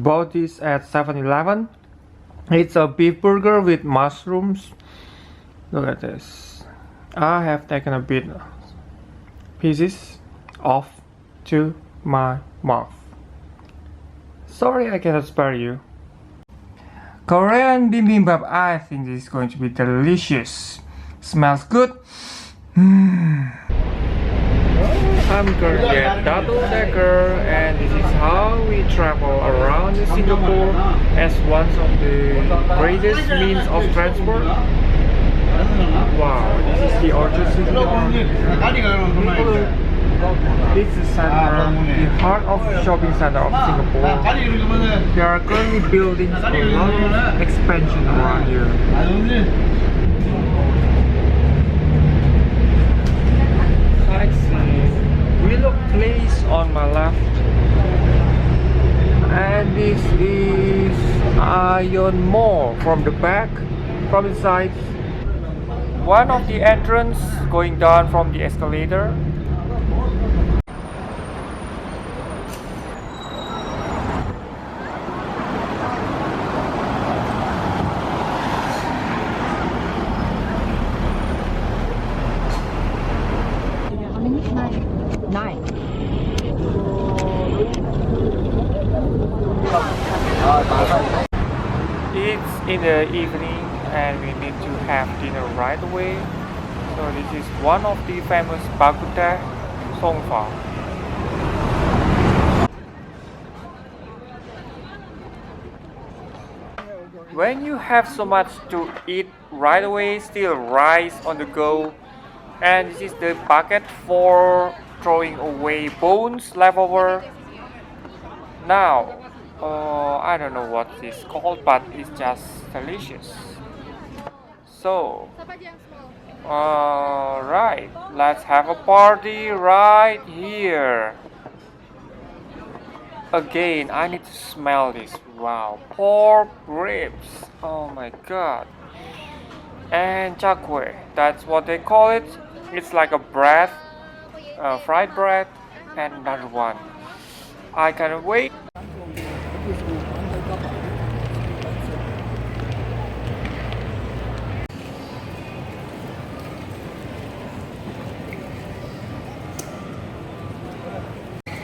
bought this at 7-Eleven. It's a beef burger with mushrooms. Look at this. I have taken a bit pieces off to my mouth. Sorry I cannot spare you. Korean bibimbap, I think this is going to be delicious. Smells good. I'm currently at double decker, and this is how we travel around Singapore as one of the greatest means of transport. Wow, this is the Orchard City. This is center, the heart of the shopping center of Singapore. They are currently building a lot of expansion around here. Willow Place on my left, and this is Ion Mall from the back, from the side. One of the entrance going down from the escalator. It's in the evening and we need to have dinner right away. So this is one of the famous bak kut teh Song Fa. When you have so much to eat right away, still rice on the go, and this is the bucket for throwing away bones leftover. Now, I don't know what it's called, but it's just delicious. So, right, let's have a party right here. Again, I need to smell this. Wow, pork ribs. Oh my god. And chakwe, that's what they call it. It's like a bread, fried bread, and another one. I can't wait.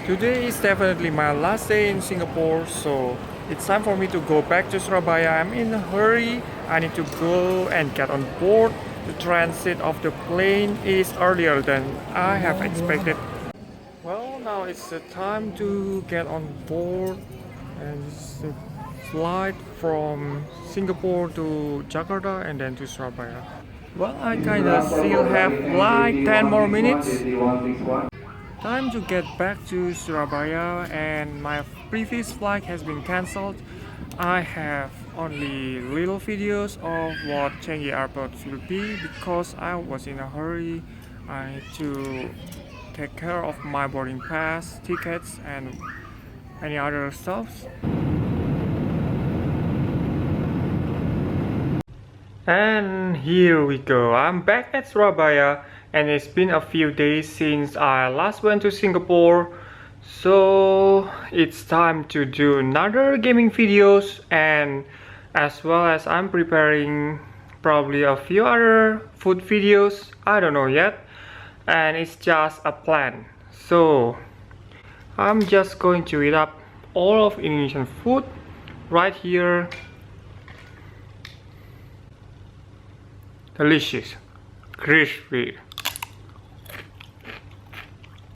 Today is definitely my last day in Singapore, so it's time for me to go back to Surabaya. I'm in a hurry. I need to go and get on board. The transit of the plane is earlier than I have expected. Well, now it's the time to get on board, and it's the flight from Singapore to Jakarta and then to Surabaya. Well, I kinda still have like 10 more minutes. Time to get back to Surabaya, and my previous flight has been cancelled. I have only little videos of what Changi Airport will be because I was in a hurry. I need to take care of my boarding pass, tickets, and any other stuff. And here we go. I'm back at Surabaya, and it's been a few days since I last went to Singapore. So it's time to do another gaming videos, and as well as I'm preparing probably a few other food videos. I don't know yet, and it's just a plan. So I'm just going to eat up all of Indonesian food right here. Delicious, crispy.